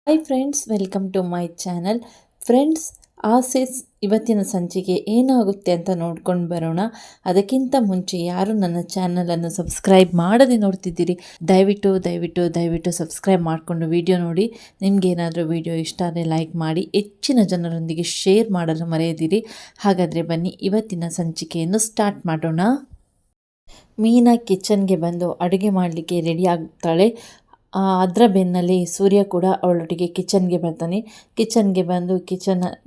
Hi friends, welcome to my channel. Friends, ಆಸೆಸ್ ಇವತ್ತಿನ ಸಂಚಿಕೆ ಏನಾಗುತ್ತೆ ಅಂತ ನೋಡ್ಕೊಂಡು ಬರೋಣ. ಅದಕ್ಕಿಂತ ಮುಂಚೆ ಯಾರು ನನ್ನ ಚಾನಲನ್ನು ಸಬ್ಸ್ಕ್ರೈಬ್ ಮಾಡದೆ ನೋಡ್ತಿದ್ದೀರಿ, ದಯವಿಟ್ಟು ದಯವಿಟ್ಟು ದಯವಿಟ್ಟು ಸಬ್ಸ್ಕ್ರೈಬ್ ಮಾಡಿಕೊಂಡು ವಿಡಿಯೋ ನೋಡಿ. ನಿಮಗೇನಾದರೂ ವಿಡಿಯೋ ಇಷ್ಟ ಆದರೆ ಲೈಕ್ ಮಾಡಿ, ಹೆಚ್ಚಿನ ಜನರೊಂದಿಗೆ ಶೇರ್ ಮಾಡಲು ಮರೆಯದಿರಿ. ಹಾಗಾದರೆ ಬನ್ನಿ ಇವತ್ತಿನ ಸಂಚಿಕೆಯನ್ನು ಸ್ಟಾರ್ಟ್ ಮಾಡೋಣ. ಮೀನಾ ಕಿಚನ್ಗೆ ಬಂದು ಅಡುಗೆ ಮಾಡಲಿಕ್ಕೆ ರೆಡಿ ಆಗ್ತಾಳೆ. ಅದರ ಬೆನ್ನಲ್ಲಿ ಸೂರ್ಯ ಕೂಡ ಅವಳೊಟ್ಟಿಗೆ ಕಿಚನ್ಗೆ ಬರ್ತಾನೆ. ಕಿಚನ್ಗೆ ಬಂದು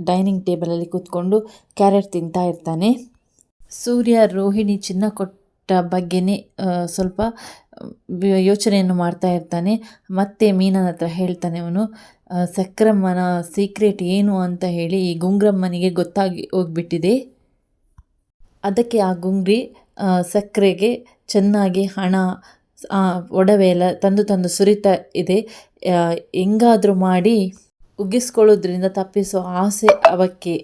ಡೈನಿಂಗ್ ಟೇಬಲಲ್ಲಿ ಕೂತ್ಕೊಂಡು ಕ್ಯಾರೆಟ್ ತಿಂತಾ ಇರ್ತಾನೆ. ಸೂರ್ಯ ರೋಹಿಣಿ ಚಿನ್ನ ಕೊಟ್ಟ ಬಗ್ಗೆನೇ ಸ್ವಲ್ಪ ಯೋಚನೆಯನ್ನು ಮಾಡ್ತಾ ಇರ್ತಾನೆ. ಮತ್ತೆ ಮೀನನ ಹತ್ರ ಹೇಳ್ತಾನೆ ಅವನು, ಸಕ್ರಮ್ಮನ ಸೀಕ್ರೆಟ್ ಏನು ಅಂತ ಹೇಳಿ ಈ ಗುಂಗ್ರಮ್ಮನಿಗೆ ಗೊತ್ತಾಗಿ ಹೋಗ್ಬಿಟ್ಟಿದೆ. ಅದಕ್ಕೆ ಆ ಗುಂಗ್ರಿ ಸಕ್ಕರೆಗೆ ಚೆನ್ನಾಗಿ ಹಣ ಒಡವೆ ಎಲ್ಲ ತಂದು ಸುರಿತಾ ಇದೆ. ಹೆಂಗಾದರೂ ಮಾಡಿ ಉಗ್ಗಿಸ್ಕೊಳ್ಳೋದ್ರಿಂದ ತಪ್ಪಿಸೋ ಆಸೆ ಅವಕ್ಕೆ.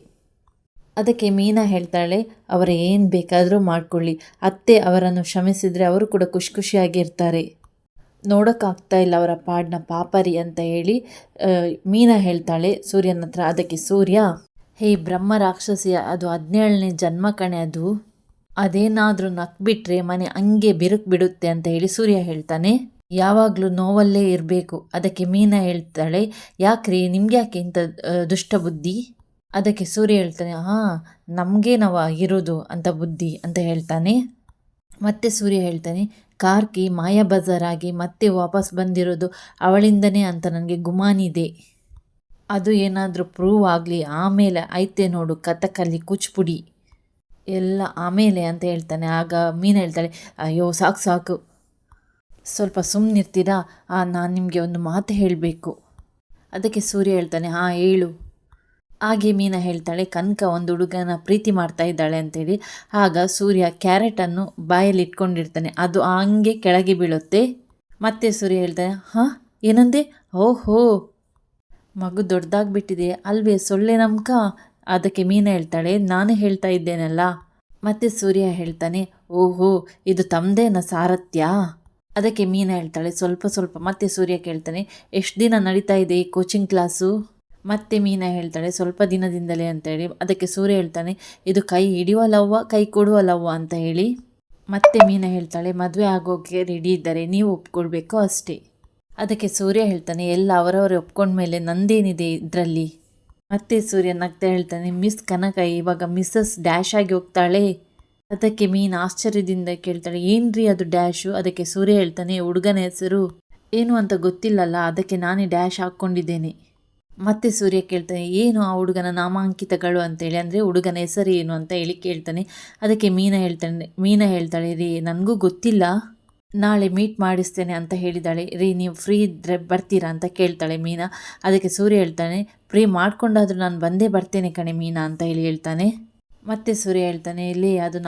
ಅದಕ್ಕೆ ಮೀನಾ ಹೇಳ್ತಾಳೆ, ಅವರ ಏನು ಬೇಕಾದರೂ ಮಾಡ್ಕೊಳ್ಳಿ, ಅತ್ತೆ ಅವರನ್ನು ಕ್ಷಮಿಸಿದರೆ ಅವರು ಕೂಡ ಖುಷಿಯಾಗಿರ್ತಾರೆ, ನೋಡೋಕ್ಕಾಗ್ತಾ ಇಲ್ಲ ಅವರ ಪಾಡ್ನ ಪಾಪರಿ ಅಂತ ಹೇಳಿ ಮೀನಾ ಹೇಳ್ತಾಳೆ ಸೂರ್ಯನ ಹತ್ರ. ಅದಕ್ಕೆ ಸೂರ್ಯ, ಹೇ ಬ್ರಹ್ಮ ರಾಕ್ಷಸಿಯ, ಅದು 17ನೇ ಜನ್ಮ ಕಣೆ, ಅದೇನಾದರೂ ನಕ್ಬಿಟ್ರೆ ಮನೆ ಹಂಗೆ ಬಿರುಕು ಬಿಡುತ್ತೆ ಅಂತ ಹೇಳಿ ಸೂರ್ಯ ಹೇಳ್ತಾನೆ. ಯಾವಾಗಲೂ ನೋವಲ್ಲೇ ಇರಬೇಕು. ಅದಕ್ಕೆ ಮೀನಾ ಹೇಳ್ತಾಳೆ, ಯಾಕ್ರಿ ನಿಮ್ಗೆ ಯಾಕೆ ಇಂಥ ದುಷ್ಟ ಬುದ್ಧಿ? ಅದಕ್ಕೆ ಸೂರ್ಯ ಹೇಳ್ತಾನೆ, ನಮಗೆ ನಾವು ಇರೋದು ಅಂತ ಬುದ್ಧಿ ಅಂತ ಹೇಳ್ತಾನೆ. ಮತ್ತೆ ಸೂರ್ಯ ಹೇಳ್ತಾನೆ, ಕಾರ್ಕಿ ಮಾಯಾ ಬಜಾರಾಗಿ ಮತ್ತೆ ವಾಪಸ್ ಬಂದಿರೋದು ಅವಳಿಂದನೇ ಅಂತ ನನಗೆ ಗುಮಾನಿದೆ. ಅದು ಏನಾದರೂ ಪ್ರೂವ್ ಆಗಲಿ, ಆಮೇಲೆ ಐತೆ ನೋಡು ಕಥಕಲಿ ಕೂಚ್ಪುಡಿ ಎಲ್ಲ ಆಮೇಲೆ ಅಂತ ಹೇಳ್ತಾನೆ. ಆಗ ಮೀನು ಹೇಳ್ತಾಳೆ, ಅಯ್ಯೋ ಸಾಕು, ಸ್ವಲ್ಪ ಸುಮ್ಮನಿರ್ತೀರಾ, ನಾನು ನಿಮಗೆ ಒಂದು ಮಾತು ಹೇಳಬೇಕು. ಅದಕ್ಕೆ ಸೂರ್ಯ ಹೇಳ್ತಾನೆ, ಹೇಳು. ಹಾಗೆ ಮೀನಾ ಹೇಳ್ತಾಳೆ, ಕನಕ ಒಂದು ಹುಡುಗನ ಪ್ರೀತಿ ಮಾಡ್ತಾ ಇದ್ದಾಳೆ ಅಂತೇಳಿ. ಆಗ ಸೂರ್ಯ ಕ್ಯಾರೆಟನ್ನು ಬಾಯಲ್ಲಿ ಇಟ್ಕೊಂಡಿರ್ತಾನೆ, ಅದು ಹಂಗೆ ಕೆಳಗೆ ಬೀಳುತ್ತೆ. ಮತ್ತೆ ಸೂರ್ಯ ಹೇಳ್ತಾನೆ, ಏನಂದೆ? ಓಹೋ, ಮಗು ದೊಡ್ಡದಾಗ್ಬಿಟ್ಟಿದೆ ಅಲ್ವೇ, ಸೊಳ್ಳೆ ನಮ್ಕ? ಅದಕ್ಕೆ ಮೀನಾ ಹೇಳ್ತಾಳೆ, ನಾನು ಹೇಳ್ತಾ ಇದ್ದೇನಲ್ಲ. ಮತ್ತೆ ಸೂರ್ಯ ಹೇಳ್ತಾನೆ, ಓಹೋ, ಇದು ತಮ್ಮದೇನ ಸಾರಥ್ಯ? ಅದಕ್ಕೆ ಮೀನಾ ಹೇಳ್ತಾಳೆ, ಸ್ವಲ್ಪ. ಮತ್ತೆ ಸೂರ್ಯ ಕೇಳ್ತಾನೆ, ಎಷ್ಟು ದಿನ ನಡೀತಾ ಇದೆ ಈ ಕೋಚಿಂಗ್ ಕ್ಲಾಸು? ಮತ್ತೆ ಮೀನಾ ಹೇಳ್ತಾಳೆ, ಸ್ವಲ್ಪ ದಿನದಿಂದಲೇ ಅಂತೇಳಿ. ಅದಕ್ಕೆ ಸೂರ್ಯ ಹೇಳ್ತಾನೆ, ಇದು ಕೈ ಹಿಡಿಯುವ ಲವ್ವ, ಕೈ ಕೊಡುವ ಲವ್ವ ಅಂತ ಹೇಳಿ. ಮತ್ತೆ ಮೀನಾ ಹೇಳ್ತಾಳೆ, ಮದುವೆ ಆಗೋಕ್ಕೆ ರೆಡಿ ಇದ್ದಾರೆ, ನೀವು ಒಪ್ಕೊಳ್ಬೇಕು ಅಷ್ಟೇ. ಅದಕ್ಕೆ ಸೂರ್ಯ ಹೇಳ್ತಾನೆ, ಎಲ್ಲ ಅವರವರೇ ಒಪ್ಕೊಂಡ್ಮೇಲೆ ನಂದೇನಿದೆ ಇದರಲ್ಲಿ? ಮತ್ತೆ ಸೂರ್ಯ ನಗ್ತಾ ಹೇಳ್ತಾನೆ, ಮಿಸ್ ಕನಕ ಇವಾಗ ಮಿಸ್ಸಸ್ ಡ್ಯಾಶ್ ಆಗಿ ಹೋಗ್ತಾಳೆ. ಅದಕ್ಕೆ ಮೀನು ಆಶ್ಚರ್ಯದಿಂದ ಕೇಳ್ತಾಳೆ, ಏನ್ರಿ ಅದು ಡ್ಯಾಶು? ಅದಕ್ಕೆ ಸೂರ್ಯ ಹೇಳ್ತಾನೆ, ಹುಡುಗನ ಹೆಸರು ಏನು ಅಂತ ಗೊತ್ತಿಲ್ಲಲ್ಲ, ಅದಕ್ಕೆ ನಾನೇ ಡ್ಯಾಶ್ ಹಾಕ್ಕೊಂಡಿದ್ದೇನೆ. ಮತ್ತೆ ಸೂರ್ಯ ಕೇಳ್ತಾನೆ, ಏನು ಆ ಹುಡುಗನ ನಾಮಾಂಕಿತಗಳು ಅಂತೇಳಿ, ಅಂದರೆ ಹುಡುಗನ ಹೆಸರು ಏನು ಅಂತ ಹೇಳಿ ಕೇಳ್ತಾನೆ. ಅದಕ್ಕೆ ಮೀನಾ ಹೇಳ್ತಾಳೆ, ರೀ ನನಗೂ ಗೊತ್ತಿಲ್ಲ, ನಾಳೆ ಮೀಟ್ ಮಾಡಿಸ್ತೇನೆ ಅಂತ ಹೇಳಿದಾಳೆ. ರೀ ನೀವು ಫ್ರೀ ಇದ್ದರೆ ಬರ್ತೀರಾ ಅಂತ ಕೇಳ್ತಾಳೆ ಮೀನಾ. ಅದಕ್ಕೆ ಸೂರ್ಯ ಹೇಳ್ತಾನೆ, ಫ್ರೀ ಮಾಡ್ಕೊಂಡಾದ್ರೂ ನಾನು ಬಂದೇ ಬರ್ತೇನೆ ಕಣೆ ಮೀನಾ ಅಂತ ಹೇಳಿ ಹೇಳ್ತಾನೆ. ಮತ್ತೆ ಸೂರ್ಯ ಹೇಳ್ತಾನೆ, ಇಲ್ಲಿ ಅದು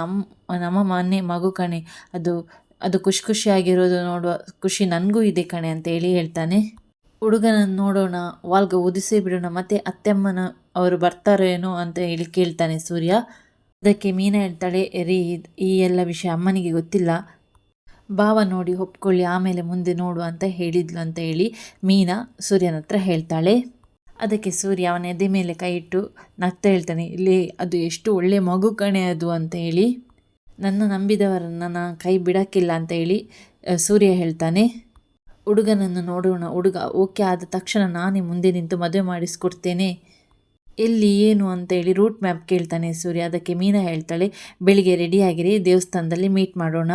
ನಮ್ಮ ಮನೆ ಮಗು ಕಣೆ, ಅದು ಖುಷಿಯಾಗಿರೋದು ನೋಡುವ ಖುಷಿ ನನಗೂ ಇದೆ ಕಣೆ ಅಂತ ಹೇಳಿ ಹೇಳ್ತಾನೆ. ಹುಡುಗನನ್ನು ನೋಡೋಣ, ವಾಲ್ಗ ಉದಿಸೇ ಬಿಡೋಣ, ಮತ್ತೆ ಅತ್ತೆಮ್ಮನ ಅವರು ಬರ್ತಾರೇನೋ ಅಂತ ಹೇಳಿ ಕೇಳ್ತಾನೆ ಸೂರ್ಯ. ಅದಕ್ಕೆ ಮೀನಾ ಹೇಳ್ತಾಳೆ, ರೀ ಈ ಎಲ್ಲ ವಿಷಯ ಅಮ್ಮನಿಗೆ ಗೊತ್ತಿಲ್ಲ, ಭಾವ ನೋಡಿ ಒಪ್ಕೊಳ್ಳಿ, ಆಮೇಲೆ ಮುಂದೆ ನೋಡು ಅಂತ ಹೇಳಿದ್ಲು ಅಂತ ಹೇಳಿ ಮೀನಾ ಸೂರ್ಯನ ಹತ್ರ ಹೇಳ್ತಾಳೆ. ಅದಕ್ಕೆ ಸೂರ್ಯ ಅವನ ಎದೆ ಮೇಲೆ ಕೈ ಇಟ್ಟು ನಗ್ತಾ ಹೇಳ್ತಾನೆ, ಇಲ್ಲಿ ಅದು ಎಷ್ಟು ಒಳ್ಳೆ ಮಗು ಕಣೆ ಅದು ಅಂತ ಹೇಳಿ, ನನ್ನ ನಂಬಿದವರನ್ನು ನಾನು ಕೈ ಬಿಡೋಕ್ಕಿಲ್ಲ ಅಂತ ಹೇಳಿ ಸೂರ್ಯ ಹೇಳ್ತಾನೆ. ಹುಡುಗನನ್ನು ನೋಡೋಣ, ಹುಡುಗ ಓಕೆ ಆದ ತಕ್ಷಣ ನಾನೇ ಮುಂದೆ ನಿಂತು ಮದುವೆ ಮಾಡಿಸ್ಕೊಡ್ತೇನೆ, ಎಲ್ಲಿ ಏನು ಅಂತ ಹೇಳಿ ರೂಟ್ ಮ್ಯಾಪ್ ಕೇಳ್ತಾನೆ ಸೂರ್ಯ. ಅದಕ್ಕೆ ಮೀನಾ ಹೇಳ್ತಾಳೆ, ಬೆಳಿಗ್ಗೆ ರೆಡಿಯಾಗಿರಿ, ದೇವಸ್ಥಾನದಲ್ಲಿ ಮೀಟ್ ಮಾಡೋಣ.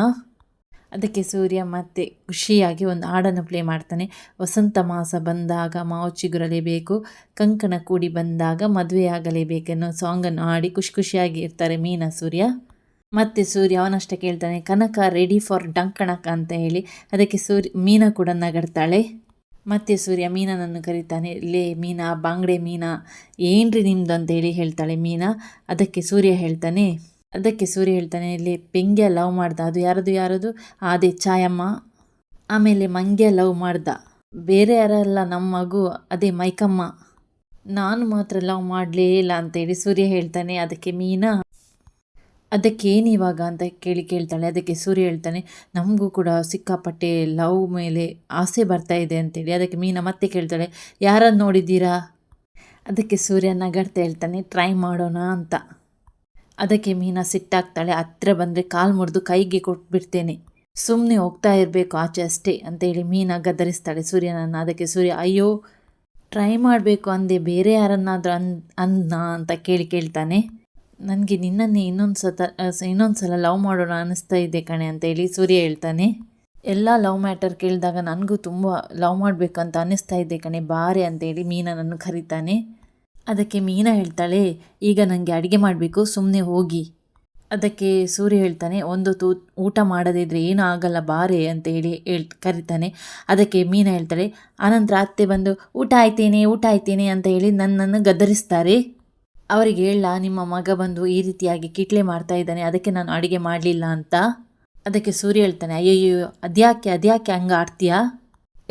ಅದಕ್ಕೆ ಸೂರ್ಯ ಮತ್ತೆ ಖುಷಿಯಾಗಿ ಒಂದು ಹಾಡನ್ನು ಪ್ಲೇ ಮಾಡ್ತಾನೆ. ವಸಂತ ಮಾಸ ಬಂದಾಗ ಮಾವು ಚಿಗುರಲೇಬೇಕು, ಕಂಕಣ ಕೂಡಿ ಬಂದಾಗ ಮದುವೆಯಾಗಲೇಬೇಕೆನ್ನೋ ಸಾಂಗನ್ನು ಹಾಡಿ ಖುಷಿಯಾಗಿ ಇರ್ತಾರೆ ಮೀನಾ ಸೂರ್ಯ. ಮತ್ತೆ ಸೂರ್ಯ ಅವನಷ್ಟೇ ಕೇಳ್ತಾನೆ, ಕನಕ ರೆಡಿ ಫಾರ್ ಡಂಕಣಕ ಅಂತ ಹೇಳಿ. ಅದಕ್ಕೆ ಮೀನಾ ಕೂಡ ನಗಡ್ತಾಳೆ. ಮತ್ತೆ ಸೂರ್ಯ ಮೀನನನ್ನು ಕರೀತಾನೆ, ಲೇ ಮೀನಾ, ಬಾಂಗ್ಡೆ ಮೀನಾ, ಏನ್ರಿ ನಿಮ್ದು ಅಂತ ಹೇಳಿ ಹೇಳ್ತಾಳೆ ಮೀನಾ. ಅದಕ್ಕೆ ಸೂರ್ಯ ಹೇಳ್ತಾನೆ, ಇಲ್ಲಿ ಪೆಂಗ್ಯ ಲವ್ ಮಾಡ್ದ, ಅದು ಯಾರದು? ಅದೇ ಛಾಯಮ್ಮ. ಆಮೇಲೆ ಮಂಗ್ಯ ಲವ್ ಮಾಡ್ದ, ಬೇರೆ ಯಾರಲ್ಲ, ನಮ್ಮ ಮಗು, ಅದೇ ಮೈಕಮ್ಮ. ನಾನು ಮಾತ್ರ ಲವ್ ಮಾಡಲೇ ಇಲ್ಲ ಅಂತೇಳಿ ಸೂರ್ಯ ಹೇಳ್ತಾನೆ. ಅದಕ್ಕೆ ಅದಕ್ಕೆ ಏನು ಇವಾಗ ಅಂತ ಕೇಳ್ತಾಳೆ. ಅದಕ್ಕೆ ಸೂರ್ಯ ಹೇಳ್ತಾನೆ, ನಮಗೂ ಕೂಡ ಸಿಕ್ಕಾಪಟ್ಟೆ ಲವ್ ಮೇಲೆ ಆಸೆ ಬರ್ತಾ ಇದೆ ಅಂತೇಳಿ. ಅದಕ್ಕೆ ಮೀನಾ ಮತ್ತೆ ಕೇಳ್ತಾಳೆ, ಯಾರನ್ನು ನೋಡಿದ್ದೀರಾ? ಅದಕ್ಕೆ ಸೂರ್ಯ ನಗಾಡ್ತಾ ಹೇಳ್ತಾನೆ, ಟ್ರೈ ಮಾಡೋಣ ಅಂತ. ಅದಕ್ಕೆ ಮೀನಾ ಸಿಟ್ಟಾಗ್ತಾಳೆ, ಹತ್ರ ಬಂದರೆ ಕಾಲು ಮುರಿದು ಕೈಗೆ ಕೊಟ್ಬಿಡ್ತೇನೆ, ಸುಮ್ಮನೆ ಹೋಗ್ತಾ ಇರಬೇಕು ಆಚೆ ಅಷ್ಟೇ ಅಂತೇಳಿ ಮೀನಾ ಗದರಿಸ್ತಾಳೆ ಸೂರ್ಯನನ್ನು. ಅದಕ್ಕೆ ಸೂರ್ಯ, ಅಯ್ಯೋ ಟ್ರೈ ಮಾಡಬೇಕು ಅಂದೆ, ಬೇರೆ ಯಾರನ್ನಾದರೂ ಅಂದ ಅಂತ ಕೇಳ್ತಾನೆ. ನನಗೆ ನಿನ್ನನ್ನೇ ಇನ್ನೊಂದು ಸಲ ಲವ್ ಮಾಡೋಣ ಅನ್ನಿಸ್ತಾ ಇದೆ ಕಣೆ ಅಂತೇಳಿ ಸೂರ್ಯ ಹೇಳ್ತಾನೆ. ಎಲ್ಲ ಲವ್ ಮ್ಯಾಟರ್ ಕೇಳಿದಾಗ ನನಗೂ ತುಂಬ ಲವ್ ಮಾಡಬೇಕಂತ ಅನ್ನಿಸ್ತಾ ಇದೆ ಕಣೆ, ಬಾರೆ ಅಂತೇಳಿ ಮೀನನನ್ನು ಕರೀತಾನೆ. ಅದಕ್ಕೆ ಮೀನಾ ಹೇಳ್ತಾಳೆ, ಈಗ ನನಗೆ ಅಡುಗೆ ಮಾಡಬೇಕು, ಸುಮ್ಮನೆ ಹೋಗಿ. ಅದಕ್ಕೆ ಸೂರ್ಯ ಹೇಳ್ತಾನೆ, ಒಂದು ಊಟ ಮಾಡದಿದ್ರೆ ಏನೂ ಆಗಲ್ಲ ಬಾರೆ ಅಂತ ಹೇಳಿ ಕರೀತಾನೆ. ಅದಕ್ಕೆ ಮೀನಾ ಹೇಳ್ತಾಳೆ, ಆನಂತರ ಅತ್ತೆ ಬಂದು ಊಟ ಆಯ್ತೇನೆ ಅಂತ ಹೇಳಿ ನನ್ನನ್ನು ಗದರಿಸ್ತಾರೆ. ಅವರಿಗೆ ಹೇಳ, ನಿಮ್ಮ ಮಗ ಬಂದು ಈ ರೀತಿಯಾಗಿ ಕಿಟ್ಲೆ ಮಾಡ್ತಾ ಇದ್ದಾನೆ, ಅದಕ್ಕೆ ನಾನು ಅಡುಗೆ ಮಾಡಲಿಲ್ಲ ಅಂತ. ಅದಕ್ಕೆ ಸೂರ್ಯ ಹೇಳ್ತಾನೆ, ಅಯ್ಯಯ್ಯೋ ಅದ್ಯಾಕೆ ಹಂಗೆ ಆಡ್ತೀಯಾ?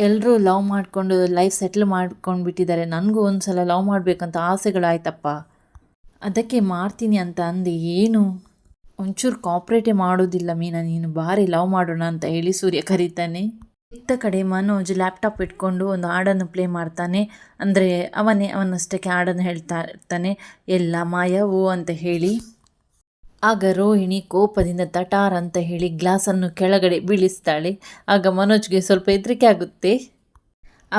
ಎಲ್ಲರೂ ಲವ್ ಮಾಡಿಕೊಂಡು ಲೈಫ್ ಸೆಟ್ಲ್ ಮಾಡ್ಕೊಂಡು ಬಿಟ್ಟಿದ್ದಾರೆ, ನನಗೂ ಒಂದು ಸಲ ಲವ್ ಮಾಡಬೇಕಂತ ಆಸೆಗಳಾಯ್ತಪ್ಪ, ಅದಕ್ಕೆ ಮಾಡ್ತೀನಿ ಅಂತ ಅಂದೆ. ಏನು ಒಂಚೂರು ಕಾಪ್ರೇಟೇ ಮಾಡೋದಿಲ್ಲ ಮೀನಾ, ನೀನು ಬಾರಿ ಲವ್ ಮಾಡೋಣ ಅಂತ ಹೇಳಿ ಸೂರ್ಯ ಕರೀತಾನೆ. ಇತ್ತ ಕಡೆ ಮನೋಜ್ ಲ್ಯಾಪ್ಟಾಪ್ ಇಟ್ಕೊಂಡು ಒಂದು ಹಾಡನ್ನು ಪ್ಲೇ ಮಾಡ್ತಾನೆ. ಅಂದರೆ ಅವನಷ್ಟಕ್ಕೆ ಹಾಡನ್ನು ಹೇಳ್ತಾ ಇರ್ತಾನೆ, ಎಲ್ಲ ಮಾಯವೋ ಅಂತ ಹೇಳಿ. ಆಗ ರೋಹಿಣಿ ಕೋಪದಿಂದ ತಟಾರ್ ಅಂತ ಹೇಳಿ ಗ್ಲಾಸನ್ನು ಕೆಳಗಡೆ ಬೀಳಿಸ್ತಾಳೆ. ಆಗ ಮನೋಜ್ಗೆ ಸ್ವಲ್ಪ ಹೆದರಿಕೆ ಆಗುತ್ತೆ.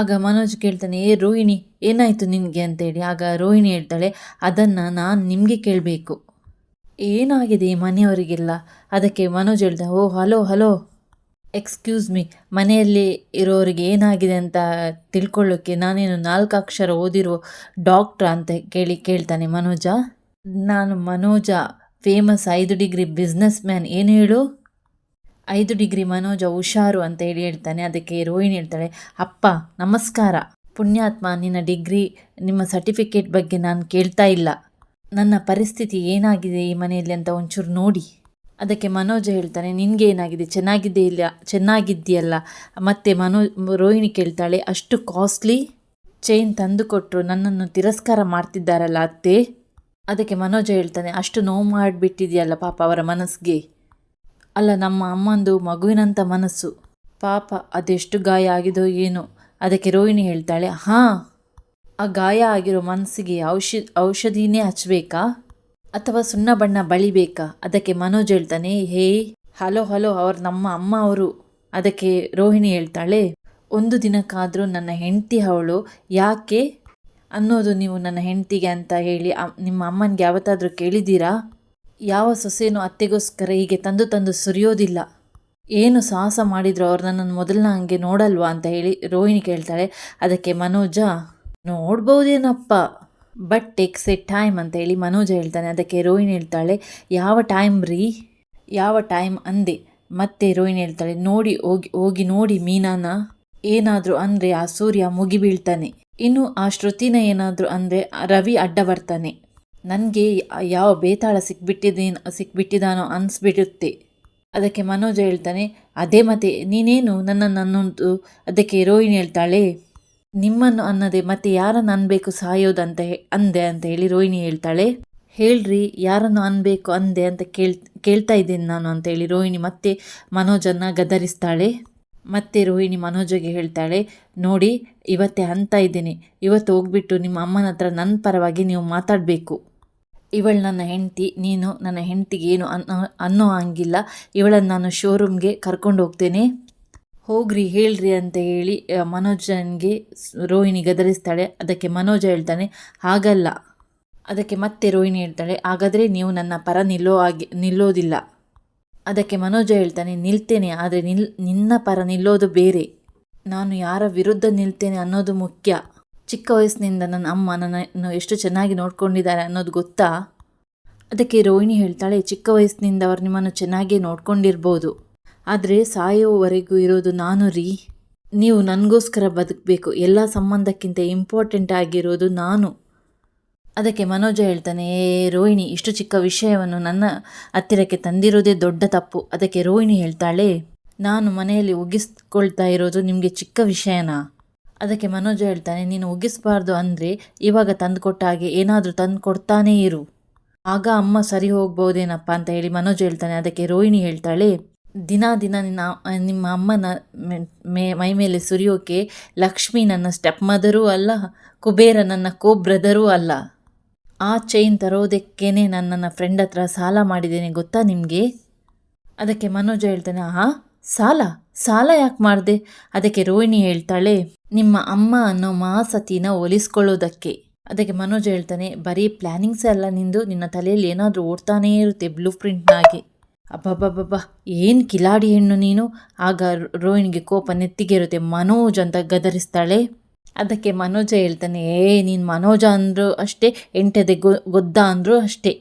ಆಗ ಮನೋಜ್ ಕೇಳ್ತಾನೆ, ರೋಹಿಣಿ ಏನಾಯಿತು ನಿನಗೆ ಅಂತೇಳಿ. ಆಗ ರೋಹಿಣಿ ಹೇಳ್ತಾಳೆ, ಅದನ್ನು ನಾನು ನಿಮಗೆ ಕೇಳಬೇಕು, ಏನಾಗಿದೆ ಈ ಮನೆಯವರಿಗೆಲ್ಲ? ಅದಕ್ಕೆ ಮನೋಜ್ ಹೇಳ್ತಾನೆ, ಓ ಹಲೋ ಎಕ್ಸ್ಕ್ಯೂಸ್ ಮೀ, ಮನೆಯಲ್ಲಿ ಇರೋರಿಗೆ ಏನಾಗಿದೆ ಅಂತ ತಿಳ್ಕೊಳ್ಳೋಕ್ಕೆ ನಾನೇನು 4 ಅಕ್ಷರ ಓದಿರೋ ಡಾಕ್ಟ್ರಾ ಅಂತ ಕೇಳ್ತಾನೆ ಮನೋಜ. ನಾನು Manoj, famous 5 degree business man. ಏನು ಹೇಳು? 5 ಡಿಗ್ರಿ ಮನೋಜ, ಹುಷಾರು ಅಂತ ಹೇಳ್ತಾನೆ. ಅದಕ್ಕೆ ರೋಹಿಣಿ ಹೇಳ್ತಾಳೆ, ಅಪ್ಪ ನಮಸ್ಕಾರ, ಪುಣ್ಯಾತ್ಮ, ನಿನ್ನ ಡಿಗ್ರಿ ನಿಮ್ಮ ಸರ್ಟಿಫಿಕೇಟ್ ಬಗ್ಗೆ ನಾನು ಕೇಳ್ತಾ ಇಲ್ಲ, ನನ್ನ ಪರಿಸ್ಥಿತಿ ಏನಾಗಿದೆ ಈ ಮನೆಯಲ್ಲಿ ಅಂತ ಒಂಚೂರು ನೋಡಿ. ಅದಕ್ಕೆ ಮನೋಜ ಹೇಳ್ತಾನೆ, ನಿನಗೆ ಏನಾಗಿದೆ, ಚೆನ್ನಾಗಿದ್ದೀಯಲ್ಲ. ಮತ್ತು ರೋಹಿಣಿ ಕೇಳ್ತಾಳೆ, ಅಷ್ಟು ಕಾಸ್ಟ್ಲಿ ಚೈನ್ ತಂದು ಕೊಟ್ಟರು ನನ್ನನ್ನು ತಿರಸ್ಕಾರ ಮಾಡ್ತಿದ್ದಾರಲ್ಲ ಅತ್ತೆ. ಅದಕ್ಕೆ ಮನೋಜ ಹೇಳ್ತಾನೆ, ಅಷ್ಟು ನೋವು ಮಾಡಿಬಿಟ್ಟಿದೆಯಲ್ಲ ಪಾಪ ಅವರ ಮನಸ್ಸಿಗೆ. ಅಲ್ಲ, ನಮ್ಮ ಅಮ್ಮಂದು ಮಗುವಿನಂಥ ಮನಸ್ಸು ಪಾಪ, ಅದೆಷ್ಟು ಗಾಯ ಆಗಿದೋ ಏನೋ. ಅದಕ್ಕೆ ರೋಹಿಣಿ ಹೇಳ್ತಾಳೆ, ಹಾಂ, ಆ ಗಾಯ ಆಗಿರೋ ಮನಸ್ಸಿಗೆ ಔಷಧಿನೇ ಹಚ್ಚಬೇಕಾ ಅಥವಾ ಸುಣ್ಣ ಬಣ್ಣ ಬಳಿಬೇಕಾ? ಅದಕ್ಕೆ ಮನೋಜ್ ಹೇಳ್ತಾನೆ, ಹಲೋ ಅವ್ರು ನಮ್ಮ ಅಮ್ಮ ಅವರು. ಅದಕ್ಕೆ ರೋಹಿಣಿ ಹೇಳ್ತಾಳೆ, ಒಂದು ದಿನಕ್ಕಾದರೂ ನನ್ನ ಹೆಂಡತಿ ಅವಳು, ಯಾಕೆ ಅನ್ನೋದು ನೀವು ನನ್ನ ಹೆಂಡತಿಗೆ ಅಂತ ಹೇಳಿ ನಿಮ್ಮ ಅಮ್ಮನಿಗೆ ಯಾವತ್ತಾದರೂ ಕೇಳಿದ್ದೀರಾ? ಯಾವ ಸೊಸೆನೂ ಅತ್ತೆಗೋಸ್ಕರ ಹೀಗೆ ತಂದು ಸುರಿಯೋದಿಲ್ಲ. ಏನು ಸಾಹಸ ಮಾಡಿದ್ರು ಅವ್ರು ನನ್ನನ್ನು ಮೊದಲನ ಹಂಗೆ ನೋಡಲ್ವಾ ಅಂತ ಹೇಳಿ ರೋಹಿಣಿ ಕೇಳ್ತಾಳೆ. ಅದಕ್ಕೆ Manoj, ನೋಡ್ಬೋದೇನಪ್ಪ, but takes A time ಅಂತ ಹೇಳಿ ಮನೋಜ ಹೇಳ್ತಾನೆ. ಅದಕ್ಕೆ ರೋಹಿಣಿ ಹೇಳ್ತಾಳೆ, ಯಾವ ಟೈಮ್ ರೀ, ಯಾವ ಟೈಮ್ ಅಂದೆ. ಮತ್ತೆ ರೋಹಿಣಿ ಹೇಳ್ತಾಳೆ, ಹೋಗಿ ನೋಡಿ ಮೀನಾನ, ಏನಾದರೂ ಅಂದರೆ ಆ ಸೂರ್ಯ ಮುಗಿಬೀಳ್ತಾನೆ, ಇನ್ನು ಆ ಶ್ರುತಿನ ಏನಾದರೂ ಅಂದರೆ ರವಿ ಅಡ್ಡ ಬರ್ತಾನೆ, ನನಗೆ ಯಾವ ಬೇತಾಳ ಸಿಕ್ಬಿಟ್ಟಿದಾನೋ ಅನಿಸ್ಬಿಡುತ್ತೆ. ಅದಕ್ಕೆ ಮನೋಜ ಹೇಳ್ತಾನೆ, ಅದೇ ಮತ್ತೆ ನೀನೇನು ನನ್ನನ್ನು. ಅದಕ್ಕೆ ರೋಹಿಣಿ ಹೇಳ್ತಾಳೆ, ನಿಮ್ಮನ್ನು ಅನ್ನದೆ ಮತ್ತೆ ಯಾರನ್ನು ಅನ್ಬೇಕು ಸಾಯೋದಂತ ಅಂದೆ ಅಂತ ಹೇಳಿ ರೋಹಿಣಿ ಹೇಳ್ತಾಳೆ. ಹೇಳ್ರಿ, ಯಾರನ್ನು ಅನ್ಬೇಕು ಅಂದೆ ಅಂತ ಕೇಳ್ತಾ ಇದ್ದೇನೆ ನಾನು ಅಂತ ಹೇಳಿ ರೋಹಿಣಿ ಮತ್ತೆ ಮನೋಜನ್ನು ಗದರಿಸ್ತಾಳೆ. ಮತ್ತೆ ರೋಹಿಣಿ ಮನೋಜಗೆ ಹೇಳ್ತಾಳೆ, ನೋಡಿ ಇವತ್ತೇ ಅಂತ ಇದ್ದೀನಿ, ಇವತ್ತು ಹೋಗ್ಬಿಟ್ಟು ನಿಮ್ಮ ಅಮ್ಮನ ಹತ್ರ ನನ್ನ ಪರವಾಗಿ ನೀವು ಮಾತಾಡಬೇಕು. ಇವಳು ನನ್ನ ಹೆಂಡತಿ, ನೀನು ನನ್ನ ಹೆಂಡತಿಗೆ ಏನು ಅನ್ನೋ ಹಂಗಿಲ್ಲ, ಇವಳನ್ನು ನಾನು ಶೋರೂಮ್ಗೆ ಕರ್ಕೊಂಡು ಹೋಗ್ತೇನೆ, ಹೋಗ್ರಿ ಹೇಳ್ರಿ ಅಂತ ಹೇಳಿ ಮನೋಜನಿಗೆ ರೋಹಿಣಿ ಗದರಿಸ್ತಾಳೆ. ಅದಕ್ಕೆ ಮನೋಜ ಹೇಳ್ತಾನೆ, ಹಾಗಲ್ಲ. ಅದಕ್ಕೆ ಮತ್ತೆ ರೋಹಿಣಿ ಹೇಳ್ತಾಳೆ, ಹಾಗಾದರೆ ನೀವು ನನ್ನ ಪರ ನಿಲ್ಲೋದಿಲ್ಲ. ಅದಕ್ಕೆ ಮನೋಜ ಹೇಳ್ತಾನೆ, ನಿಲ್ತೇನೆ, ಆದರೆ ನಿನ್ನ ಪರ ನಿಲ್ಲೋದು ಬೇರೆ, ನಾನು ಯಾರ ವಿರುದ್ಧ ನಿಲ್ತೇನೆ ಅನ್ನೋದು ಮುಖ್ಯ. ಚಿಕ್ಕ ವಯಸ್ಸಿನಿಂದ ನನ್ನ ಅಮ್ಮ ನನ್ನನ್ನು ಎಷ್ಟು ಚೆನ್ನಾಗಿ ನೋಡ್ಕೊಂಡಿದ್ದಾರೆ ಅನ್ನೋದು ಗೊತ್ತಾ? ಅದಕ್ಕೆ ರೋಹಿಣಿ ಹೇಳ್ತಾಳೆ, ಚಿಕ್ಕ ವಯಸ್ಸಿನಿಂದ ಅವರು ನಿಮ್ಮನ್ನು ಚೆನ್ನಾಗೇ ನೋಡ್ಕೊಂಡಿರ್ಬೋದು, ಆದರೆ ಸಾಯೋವರೆಗೂ ಇರೋದು ನಾನು ರೀ. ನೀವು ನನಗೋಸ್ಕರ ಬದುಕಬೇಕು, ಎಲ್ಲ ಸಂಬಂಧಕ್ಕಿಂತ ಇಂಪಾರ್ಟೆಂಟ್ ಆಗಿರೋದು ನಾನು. ಅದಕ್ಕೆ ಮನೋಜ ಹೇಳ್ತಾನೆ, ರೋಹಿಣಿ ಇಷ್ಟು ಚಿಕ್ಕ ವಿಷಯವನ್ನು ನನ್ನ ಹತ್ತಿರಕ್ಕೆ ತಂದಿರೋದೇ ದೊಡ್ಡ ತಪ್ಪು. ಅದಕ್ಕೆ ರೋಹಿಣಿ ಹೇಳ್ತಾಳೆ, ನಾನು ಮನೆಯಲ್ಲಿ ಉಗಿಸ್ಕೊಳ್ತಾ ಇರೋದು ನಿಮಗೆ ಚಿಕ್ಕ ವಿಷಯನಾ? ಅದಕ್ಕೆ ಮನೋಜ ಹೇಳ್ತಾನೆ, ನೀನು ಉಗಿಸ್ಬಾರ್ದು ಅಂದರೆ ಇವಾಗ ತಂದುಕೊಟ್ಟ ಹಾಗೆ ಏನಾದರೂ ತಂದು ಕೊಡ್ತಾನೇ ಇರು. ಆಗ ಅಮ್ಮ ಸರಿ ಹೋಗ್ಬೋದೇನಪ್ಪ ಅಂತ ಹೇಳಿ ಮನೋಜ್ ಹೇಳ್ತಾನೆ. ಅದಕ್ಕೆ ರೋಹಿಣಿ ಹೇಳ್ತಾಳೆ, ದಿನ ದಿನ ನಿಮ್ಮ ಅಮ್ಮನ ಮೈ ಮೇಲೆ ಸುರಿಯೋಕೆ ಲಕ್ಷ್ಮಿ ನನ್ನ ಸ್ಟೆಪ್ ಮದರೂ ಅಲ್ಲ, ಕುಬೇರ ನನ್ನ ಬ್ರದರೂ ಅಲ್ಲ. ಆ ಚೈನ್ ತರೋದಕ್ಕೇನೆ ನನ್ನ ಫ್ರೆಂಡ್ ಹತ್ರ ಸಾಲ ಮಾಡಿದ್ದೇನೆ ಗೊತ್ತಾ ನಿಮಗೆ. ಅದಕ್ಕೆ ಮನೋಜ್ ಹೇಳ್ತಾನೆ, ಸಾಲ ಯಾಕೆ ಮಾಡಿದೆ? ಅದಕ್ಕೆ ರೋಹಿಣಿ ಹೇಳ್ತಾಳೆ, ನಿಮ್ಮ ಅಮ್ಮ ಅನ್ನೋ ಮಹಾಸತಿನ ಒಲಿಸ್ಕೊಳ್ಳೋದಕ್ಕೆ. ಅದಕ್ಕೆ ಮನೋಜ್ ಹೇಳ್ತಾನೆ, ಬರೀ ಪ್ಲ್ಯಾನಿಂಗ್ಸೇ ಅಲ್ಲ ನಿಂದು, ನಿನ್ನ ತಲೆಯಲ್ಲಿ ಏನಾದರೂ ಓಡ್ತಾನೇ ಇರುತ್ತೆ ಬ್ಲೂ ಪ್ರಿಂಟ್ನಾಗೆ. ಅಬ್ಬಬ್ಬಬ್ಬಬ್ಬ, ಏನು ಕಿಲಾಡಿ ಹೆಣ್ಣು ನೀನು. ಆಗ ರೋಹಿಣಿಗೆ ಕೋಪ ನೆತ್ತಿಗೇರುತ್ತೆ. ಮನೋಜ್ ಅಂತ ಗದರಿಸ್ತಾಳೆ. ಅದಕ್ಕೆ ಮನೋಜ ಹೇಳ್ತಾನೆ, ನೀನು ಮನೋಜ ಅಂದರೂ ಅಷ್ಟೇ, ಎಂಟದೆ ಗೊದ್ದ ಅಂದರೂ ಅಷ್ಟೇ,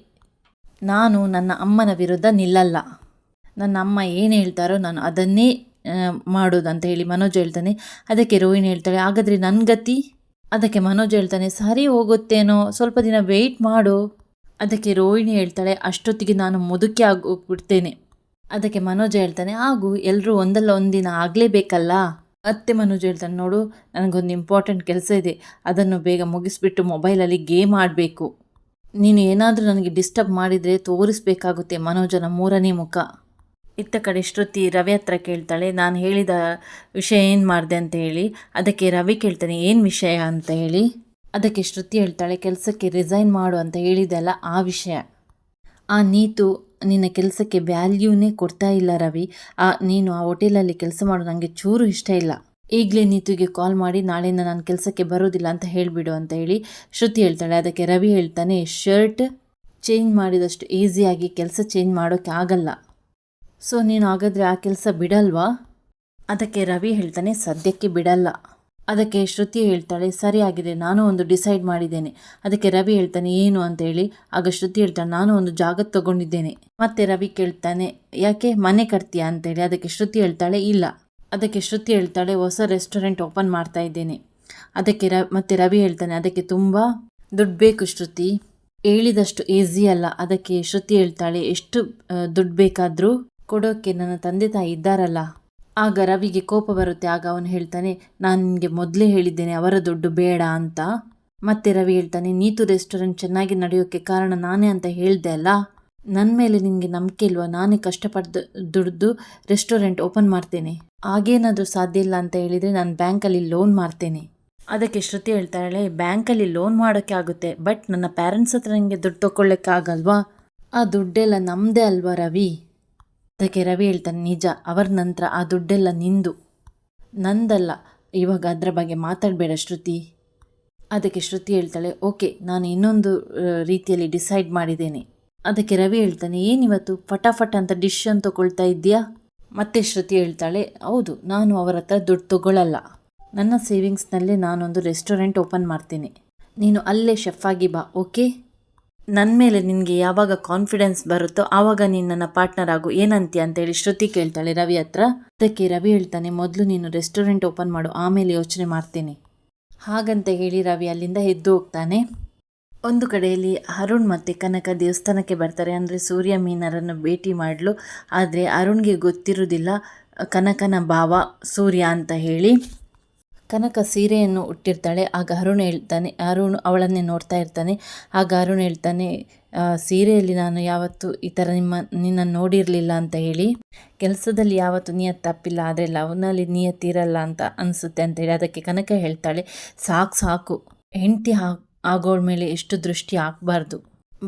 ನಾನು ನನ್ನ ಅಮ್ಮನ ವಿರುದ್ಧ ನಿಲ್ಲಲ್ಲ. ನನ್ನ ಅಮ್ಮ ಏನು ಹೇಳ್ತಾರೋ ನಾನು ಅದನ್ನೇ ಮಾಡೋದು ಅಂತ ಹೇಳಿ ಮನೋಜ್ ಹೇಳ್ತಾನೆ. ಅದಕ್ಕೆ ರೋಹಿಣಿ ಹೇಳ್ತಾಳೆ, ಹಾಗಾದರೆ ನನ್ನ ಗತಿ? ಅದಕ್ಕೆ ಮನೋಜ್ ಹೇಳ್ತಾನೆ, ಸರಿ ಹೋಗುತ್ತೇನೋ, ಸ್ವಲ್ಪ ದಿನ ವೆಯ್ಟ್ ಮಾಡು. ಅದಕ್ಕೆ ರೋಹಿಣಿ ಹೇಳ್ತಾಳೆ, ಅಷ್ಟೊತ್ತಿಗೆ ನಾನು ಮುದುಕಿ ಆಗೋಗ್ಬಿಡ್ತೇನೆ. ಅದಕ್ಕೆ ಮನೋಜ್ ಹೇಳ್ತಾನೆ, ಎಲ್ಲರೂ ಒಂದಲ್ಲ ಒಂದಿನ ಆಗಲೇಬೇಕಲ್ಲ. ಮತ್ತೆ ಮನೋಜ್ ಹೇಳ್ತಾನೆ, ನೋಡು, ನನಗೊಂದು ಇಂಪಾರ್ಟೆಂಟ್ ಕೆಲಸ ಇದೆ, ಅದನ್ನು ಬೇಗ ಮುಗಿಸ್ಬಿಟ್ಟು ಮೊಬೈಲಲ್ಲಿ ಗೇಮ್ ಆಡಬೇಕು. ನೀನು ಏನಾದರೂ ನನಗೆ ಡಿಸ್ಟರ್ಬ್ ಮಾಡಿದರೆ ತೋರಿಸ್ಬೇಕಾಗುತ್ತೆ ಮನೋಜನ ಮೂರನೇ ಮುಖ. ಇತ್ತ ಕಡೆ ಶ್ರುತಿ ರವಿ ಹತ್ರ ಕೇಳ್ತಾಳೆ, ನಾನು ಹೇಳಿದ ವಿಷಯ ಏನು ಮಾಡಿದೆ ಅಂತ ಹೇಳಿ. ಅದಕ್ಕೆ ರವಿ ಕೇಳ್ತಾನೆ, ಏನು ವಿಷಯ ಅಂತ ಹೇಳಿ. ಅದಕ್ಕೆ ಶ್ರುತಿ ಹೇಳ್ತಾಳೆ, ಕೆಲಸಕ್ಕೆ ರಿಸೈನ್ ಮಾಡು ಅಂತ ಹೇಳಿದೆಲ್ಲ ಆ ವಿಷಯ. ಆ ನೀತು ನಿನ್ನ ಕೆಲಸಕ್ಕೆ ವ್ಯಾಲ್ಯೂನೇ ಕೊಡ್ತಾ ಇಲ್ಲ ರವಿ. ನೀನು ಆ ಹೋಟೆಲಲ್ಲಿ ಕೆಲಸ ಮಾಡು ನನಗೆ ಚೂರು ಇಷ್ಟ ಇಲ್ಲ. ಈಗಲೇ ನೀತುಗೆ ಕಾಲ್ ಮಾಡಿ ನಾಳೆಯಿಂದ ನಾನು ಕೆಲಸಕ್ಕೆ ಬರೋದಿಲ್ಲ ಅಂತ ಹೇಳಿಬಿಡು ಅಂತ ಹೇಳಿ ಶ್ರುತಿ ಹೇಳ್ತಾಳೆ. ಅದಕ್ಕೆ ರವಿ ಹೇಳ್ತಾನೆ, ಶರ್ಟ್ ಚೇಂಜ್ ಮಾಡಿದಷ್ಟು ಈಸಿಯಾಗಿ ಕೆಲಸ ಚೇಂಜ್ ಮಾಡೋಕ್ಕೆ ಆಗಲ್ಲ. ಸೊ ನೀನು ಹಾಗಾದರೆ ಆ ಕೆಲಸ ಬಿಡಲ್ವಾ? ಅದಕ್ಕೆ ರವಿ ಹೇಳ್ತಾನೆ, ಸದ್ಯಕ್ಕೆ ಬಿಡಲ್ಲ. ಅದಕ್ಕೆ ಶ್ರುತಿ ಹೇಳ್ತಾಳೆ, ಸರಿ ಆಗಿದೆ, ನಾನು ಒಂದು ಡಿಸೈಡ್ ಮಾಡಿದ್ದೇನೆ. ಅದಕ್ಕೆ ರವಿ ಹೇಳ್ತಾನೆ, ಏನು ಅಂತ ಹೇಳಿ. ಆಗ ಶ್ರುತಿ ಹೇಳ್ತಾಳೆ, ನಾನು ಒಂದು ಜಾಗ ತಗೊಂಡಿದ್ದೇನೆ. ಮತ್ತೆ ರವಿ ಕೇಳ್ತಾನೆ, ಯಾಕೆ ಮನೆ ಕಟ್ತೀಯಾ ಅಂತೇಳಿ. ಅದಕ್ಕೆ ಶ್ರುತಿ ಹೇಳ್ತಾಳೆ, ಇಲ್ಲ. ಅದಕ್ಕೆ ಶ್ರುತಿ ಹೇಳ್ತಾಳೆ, ಹೊಸ ರೆಸ್ಟೋರೆಂಟ್ ಓಪನ್ ಮಾಡ್ತಾ ಇದ್ದೇನೆ. ಅದಕ್ಕೆ ಮತ್ತೆ ರವಿ ಹೇಳ್ತಾನೆ, ಅದಕ್ಕೆ ತುಂಬ ದುಡ್ಡು ಬೇಕು ಶ್ರುತಿ, ಹೇಳಿದಷ್ಟು ಈಸಿ ಅಲ್ಲ. ಅದಕ್ಕೆ ಶ್ರುತಿ ಹೇಳ್ತಾಳೆ, ಎಷ್ಟು ದುಡ್ಡು ಬೇಕಾದರೂ ಕೊಡೋಕ್ಕೆ ನನ್ನ ತಂದೆ ತಾಯಿ ಇದ್ದಾರಲ್ಲ. ಆಗ ರವಿಗೆ ಕೋಪ ಬರುತ್ತೆ. ಆಗ ಅವನು ಹೇಳ್ತಾನೆ, ನಾನು ನಿನಗೆ ಮೊದಲೇ ಹೇಳಿದ್ದೇನೆ ಅವರ ದುಡ್ಡು ಬೇಡ ಅಂತ. ಮತ್ತೆ ರವಿ ಹೇಳ್ತಾನೆ, ನೀತು ರೆಸ್ಟೋರೆಂಟ್ ಚೆನ್ನಾಗಿ ನಡೆಯೋಕ್ಕೆ ಕಾರಣ ನಾನೇ ಅಂತ ಹೇಳ್ದೆ ಅಲ್ಲ, ನನ್ನ ಮೇಲೆ ನಿನಗೆ ನಂಬಿಕೆ ಇಲ್ವಾ? ನಾನೇ ಕಷ್ಟಪಟ್ಟು ದುಡ್ದು ರೆಸ್ಟೋರೆಂಟ್ ಓಪನ್ ಮಾಡ್ತೇನೆ. ಆಗೇನಾದರೂ ಸಾಧ್ಯ ಇಲ್ಲ ಅಂತ ಹೇಳಿದರೆ ನಾನು ಬ್ಯಾಂಕಲ್ಲಿ ಲೋನ್ ಮಾಡ್ತೇನೆ. ಅದಕ್ಕೆ ಶ್ರುತಿ ಹೇಳ್ತಾಳೆ, ಬ್ಯಾಂಕಲ್ಲಿ ಲೋನ್ ಮಾಡೋಕ್ಕೆ ಆಗುತ್ತೆ, ಬಟ್ ನನ್ನ ಪ್ಯಾರೆಂಟ್ಸ್ ಹತ್ರ ನನಗೆ ದುಡ್ಡು ತೊಗೊಳ್ಳೋಕ್ಕೆ ಆಗಲ್ವಾ? ಆ ದುಡ್ಡೆಲ್ಲ ನಮ್ಮದೇ ಅಲ್ವಾ ರವಿ? ಅದಕ್ಕೆ ರವಿ ಹೇಳ್ತಾನೆ, ನಿಜ, ಅವರ ನಂತರ ಆ ದುಡ್ಡೆಲ್ಲ ನಿಂದು, ನಂದಲ್ಲ. ಇವಾಗ ಅದರ ಬಗ್ಗೆ ಮಾತಾಡಬೇಡ ಶ್ರುತಿ. ಅದಕ್ಕೆ ಶ್ರುತಿ ಹೇಳ್ತಾಳೆ, ಓಕೆ, ನಾನು ಇನ್ನೊಂದು ರೀತಿಯಲ್ಲಿ ಡಿಸೈಡ್ ಮಾಡಿದ್ದೇನೆ. ಅದಕ್ಕೆ ರವಿ ಹೇಳ್ತಾನೆ, ಏನಿವತ್ತು ಫಟಾಫಟ್ ಅಂತ ಡಿಸಿಷನ್ ತೊಗೊಳ್ತಾ ಇದೆಯಾ? ಮತ್ತೆ ಶ್ರುತಿ ಹೇಳ್ತಾಳೆ, ಹೌದು, ನಾನು ಅವರ ಹತ್ರ ದುಡ್ಡು ತೊಗೊಳ್ಳಲ್ಲ. ನನ್ನ ಸೇವಿಂಗ್ಸ್ನಲ್ಲೇ ನಾನೊಂದು ರೆಸ್ಟೋರೆಂಟ್ ಓಪನ್ ಮಾಡ್ತೇನೆ. ನೀನು ಅಲ್ಲೇ ಶೆಫ್ ಆಗಿ ಬಾ, ಓಕೆ? ನನ್ನ ಮೇಲೆ ನಿನಗೆ ಯಾವಾಗ ಕಾನ್ಫಿಡೆನ್ಸ್ ಬರುತ್ತೋ ಆವಾಗ ನೀನು ನನ್ನ ಪಾರ್ಟ್ನರ್ ಆಗು, ಏನಂತೀಯ ಅಂತೇಳಿ ಶ್ರುತಿ ಕೇಳ್ತಾಳೆ ರವಿ ಹತ್ರ. ಅದಕ್ಕೆ ರವಿ ಹೇಳ್ತಾನೆ, ಮೊದಲು ನೀನು ರೆಸ್ಟೋರೆಂಟ್ ಓಪನ್ ಮಾಡು, ಆಮೇಲೆ ಯೋಚನೆ ಮಾಡ್ತೇನೆ. ಹಾಗಂತ ಹೇಳಿ ರವಿ ಅಲ್ಲಿಂದ ಎದ್ದು ಹೋಗ್ತಾನೆ. ಒಂದು ಕಡೆಯಲ್ಲಿ ಅರುಣ್ ಮತ್ತು ಕನಕ ದೇವಸ್ಥಾನಕ್ಕೆ ಬರ್ತಾರೆ, ಅಂದರೆ ಸೂರ್ಯ ಮೀನರನ್ನು ಭೇಟಿ ಮಾಡಲು. ಆದರೆ ಅರುಣ್ಗೆ ಗೊತ್ತಿರೋದಿಲ್ಲ ಕನಕನ ಭಾವ ಸೂರ್ಯ ಅಂತ ಹೇಳಿ. ಕನಕ ಸೀರೆಯನ್ನು ಉಟ್ಟಿರ್ತಾಳೆ. ಆಗ ಅರುಣ್ ಅವಳನ್ನೇ ನೋಡ್ತಾ ಇರ್ತಾನೆ. ಆಗ ಅರುಣ್ ಹೇಳ್ತಾನೆ, ಸೀರೆಯಲ್ಲಿ ನಾನು ಯಾವತ್ತೂ ಈ ಥರ ನಿನ್ನನ್ನು ನೋಡಿರಲಿಲ್ಲ ಅಂತ ಹೇಳಿ. ಕೆಲಸದಲ್ಲಿ ಯಾವತ್ತೂ ನಿಯತ್ ತಪ್ಪಿಲ್ಲ, ಆದರೆ ಲವ್ನಲ್ಲಿ ನಿಯತ್ತಿರಲ್ಲ ಅಂತ ಅನಿಸುತ್ತೆ ಅಂತೇಳಿ. ಅದಕ್ಕೆ ಕನಕ ಹೇಳ್ತಾಳೆ, ಸಾಕು, ಹೆಂಡತಿ ಆಗೋಳ ಮೇಲೆ ಎಷ್ಟು ದೃಷ್ಟಿ ಹಾಕಬಾರ್ದು,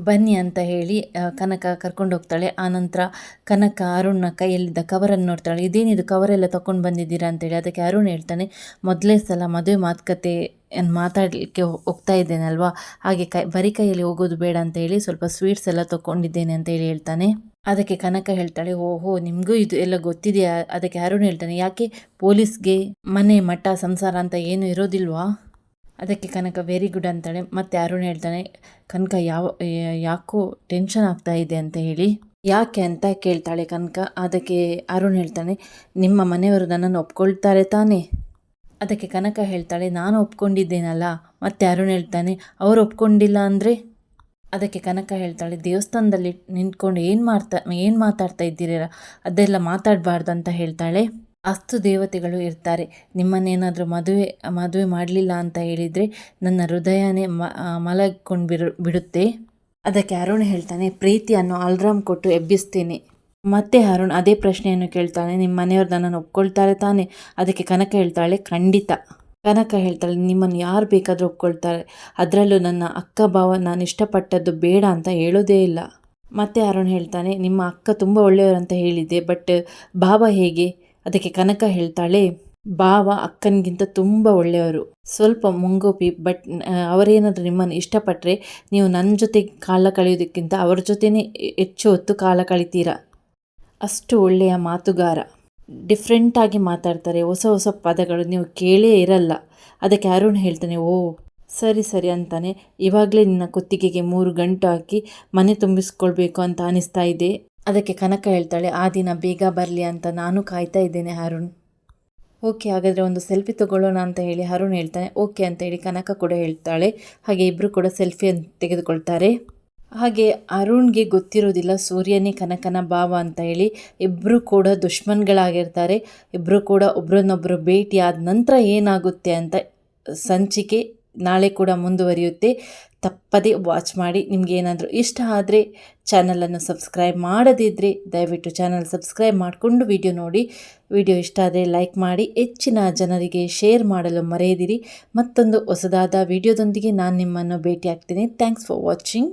ಬನ್ನಿ ಅಂತ ಹೇಳಿ ಕನಕ ಕರ್ಕೊಂಡು ಹೋಗ್ತಾಳೆ. ಆನಂತರ ಕನಕ ಅರುಣ್ನ ಕೈಯಲ್ಲಿದ್ದ ಕವರನ್ನು ನೋಡ್ತಾಳೆ. ಇದೇನಿದು ಕವರೆಲ್ಲ ತೊಗೊಂಡು ಬಂದಿದ್ದೀರಾ ಅಂತೇಳಿ. ಅದಕ್ಕೆ ಅರುಣ್ ಹೇಳ್ತಾನೆ, ಮೊದಲೇ ಸಲ ಮದುವೆ ಮಾತುಕತೆಯನ್ನು ಮಾತಾಡಲಿಕ್ಕೆ ಹೋಗ್ತಾ ಇದ್ದೇನಲ್ವಾ, ಹಾಗೆ ಬರೀ ಕೈಯಲ್ಲಿ ಹೋಗೋದು ಬೇಡ ಅಂತ ಹೇಳಿ ಸ್ವಲ್ಪ ಸ್ವೀಟ್ಸ್ ಎಲ್ಲ ತೊಗೊಂಡಿದ್ದೇನೆ ಅಂತ ಹೇಳಿ ಹೇಳ್ತಾನೆ. ಅದಕ್ಕೆ ಕನಕ ಹೇಳ್ತಾಳೆ, ಓಹೋ, ನಿಮಗೂ ಇದು ಎಲ್ಲ ಗೊತ್ತಿದೆಯಾ? ಅದಕ್ಕೆ ಅರುಣ್ ಹೇಳ್ತಾನೆ, ಯಾಕೆ ಪೊಲೀಸ್ಗೆ ಮನೆ ಮಠ ಸಂಸಾರ ಅಂತ ಏನು ಇರೋದಿಲ್ವಾ? ಅದಕ್ಕೆ ಕನಕ ವೆರಿ ಗುಡ್ ಅಂತಾಳೆ. ಮತ್ತು ಅರುಣ್ ಹೇಳ್ತಾನೆ, ಕನಕ ಯಾಕೋ ಟೆನ್ಷನ್ ಆಗ್ತಾ ಇದೆ ಅಂತ ಹೇಳಿ. ಯಾಕೆ ಅಂತ ಕೇಳ್ತಾಳೆ ಕನಕ. ಅದಕ್ಕೆ ಅರುಣ್ ಹೇಳ್ತಾನೆ, ನಿಮ್ಮ ಮನೆಯವರು ನನ್ನನ್ನು ಒಪ್ಕೊಳ್ತಾರೆ ತಾನೇ? ಅದಕ್ಕೆ ಕನಕ ಹೇಳ್ತಾಳೆ, ನಾನು ಒಪ್ಕೊಂಡಿದ್ದೇನಲ್ಲ. ಮತ್ತು ಅರುಣ್ ಹೇಳ್ತಾನೆ, ಅವರು ಒಪ್ಕೊಂಡಿಲ್ಲ ಅಂದರೆ? ಅದಕ್ಕೆ ಕನಕ ಹೇಳ್ತಾಳೆ, ದೇವಸ್ಥಾನದಲ್ಲಿ ನಿಂತ್ಕೊಂಡು ಏನು ಮಾತಾಡ್ತಾ ಇದ್ದೀರಾ, ಅದೆಲ್ಲ ಮಾತಾಡಬಾರ್ದು ಅಂತ ಹೇಳ್ತಾಳೆ. ಅಸ್ತು ದೇವತೆಗಳು ಇರ್ತಾರೆ, ನಿಮ್ಮನ್ನೇನಾದರೂ ಮದುವೆ ಮಾಡಲಿಲ್ಲ ಅಂತ ಹೇಳಿದರೆ ನನ್ನ ಹೃದಯನೇ ಮಲಗಿಕೊಂಡು ಬಿಡುತ್ತೆ. ಅದಕ್ಕೆ ಅರುಣ್ ಹೇಳ್ತಾನೆ, ಪ್ರೀತಿಯನ್ನು ಅಲಾರಾಮ್ ಕೊಟ್ಟು ಎಬ್ಬಿಸ್ತೀನಿ. ಮತ್ತೆ ಅರುಣ್ ಅದೇ ಪ್ರಶ್ನೆಯನ್ನು ಕೇಳ್ತಾನೆ, ನಿಮ್ಮ ಮನೆಯವ್ರು ನನ್ನನ್ನು ಒಪ್ಕೊಳ್ತಾರೆ ತಾನೆ? ಅದಕ್ಕೆ ಕನಕ ಹೇಳ್ತಾಳೆ, ಖಂಡಿತ. ಕನಕ ಹೇಳ್ತಾಳೆ, ನಿಮ್ಮನ್ನು ಯಾರು ಬೇಕಾದರೂ ಒಪ್ಕೊಳ್ತಾರೆ, ಅದರಲ್ಲೂ ನನ್ನ ಅಕ್ಕ ಭಾವ ನಾನು ಇಷ್ಟಪಟ್ಟದ್ದು ಬೇಡ ಅಂತ ಹೇಳೋದೇ ಇಲ್ಲ. ಮತ್ತೆ ಅರುಣ್ ಹೇಳ್ತಾನೆ, ನಿಮ್ಮ ಅಕ್ಕ ತುಂಬ ಒಳ್ಳೆಯವರಂತ ಹೇಳಿದ್ದೆ, ಬಟ್ ಭಾವ ಹೇಗೆ? ಅದಕ್ಕೆ ಕನಕ ಹೇಳ್ತಾಳೆ, ಭಾವ ಅಕ್ಕನಿಗಿಂತ ತುಂಬ ಒಳ್ಳೆಯವರು, ಸ್ವಲ್ಪ ಮುಂಗೋಪಿ, ಬಟ್ ಅವರೇನಾದರೂ ನಿಮ್ಮನ್ನು ಇಷ್ಟಪಟ್ಟರೆ ನೀವು ನನ್ನ ಜೊತೆ ಕಾಲ ಕಳೆಯೋದಕ್ಕಿಂತ ಅವ್ರ ಜೊತೆನೇ ಹೆಚ್ಚು ಹೊತ್ತು ಕಾಲ ಕಳಿತೀರಾ. ಅಷ್ಟು ಒಳ್ಳೆಯ ಮಾತುಗಾರ, ಡಿಫ್ರೆಂಟಾಗಿ ಮಾತಾಡ್ತಾರೆ, ಹೊಸ ಹೊಸ ಪದಗಳು ನೀವು ಕೇಳೇ ಇರಲ್ಲ. ಅದಕ್ಕೆ ಅರುಣ್ ಹೇಳ್ತಾನೆ, ಓ ಸರಿ ಸರಿ ಅಂತಾನೆ, ಇವಾಗಲೇ ನಿನ್ನ ಕುತ್ತಿಗೆಗೆ 3 ಗಂಟು ಹಾಕಿ ಮನೆ ತುಂಬಿಸ್ಕೊಳ್ಬೇಕು ಅಂತ ಅನಿಸ್ತಾ ಇದೆ. ಅದಕ್ಕೆ ಕನಕ ಹೇಳ್ತಾಳೆ, ಆ ದಿನ ಬೇಗ ಬರಲಿ ಅಂತ ನಾನು ಕಾಯ್ತಾ ಇದ್ದೇನೆ ಅರುಣ್. ಓಕೆ, ಹಾಗಾದರೆ ಒಂದು ಸೆಲ್ಫಿ ತಗೊಳ್ಳೋಣ ಅಂತ ಹೇಳಿ ಅರುಣ್ ಹೇಳ್ತಾನೆ. ಓಕೆ ಅಂತ ಹೇಳಿ ಕನಕ ಕೂಡ ಹೇಳ್ತಾಳೆ. ಹಾಗೆ ಇಬ್ಬರು ಕೂಡ ಸೆಲ್ಫಿಯನ್ನು ತೆಗೆದುಕೊಳ್ತಾರೆ. ಹಾಗೆ ಅರುಣ್ಗೆ ಗೊತ್ತಿರೋದಿಲ್ಲ ಸೂರ್ಯನೇ ಕನಕನ ಭಾವ ಅಂತ ಹೇಳಿ. ಇಬ್ಬರು ಕೂಡ ದುಶ್ಮನ್ಗಳಾಗಿರ್ತಾರೆ. ಇಬ್ಬರು ಕೂಡ ಒಬ್ರನ್ನೊಬ್ಬರು ಭೇಟಿ ಆದ ನಂತರ ಏನಾಗುತ್ತೆ ಅಂತ ಸಂಚಿಕೆ ನಾಳೆ ಕೂಡ ಮುಂದುವರಿಯುತ್ತೆ. ತಪ್ಪದೇ ವಾಚ್ ಮಾಡಿ. ನಿಮ್ಗೆ ಏನಾದರೂ ಇಷ್ಟ ಆದರೆ ಚಾನಲನ್ನು ಸಬ್ಸ್ಕ್ರೈಬ್ ಮಾಡದಿದ್ದರೆ ದಯವಿಟ್ಟು ಚಾನಲ್ ಸಬ್ಸ್ಕ್ರೈಬ್ ಮಾಡಿಕೊಂಡು ವಿಡಿಯೋ ನೋಡಿ. ವಿಡಿಯೋ ಇಷ್ಟ ಆದರೆ ಲೈಕ್ ಮಾಡಿ, ಹೆಚ್ಚಿನ ಜನರಿಗೆ ಶೇರ್ ಮಾಡಲು ಮರೆಯದಿರಿ. ಮತ್ತೊಂದು ಹೊಸದಾದ ವಿಡಿಯೋದೊಂದಿಗೆ ನಾನು ನಿಮ್ಮನ್ನು ಭೇಟಿ ಆಗ್ತೀನಿ. Thanks for watching.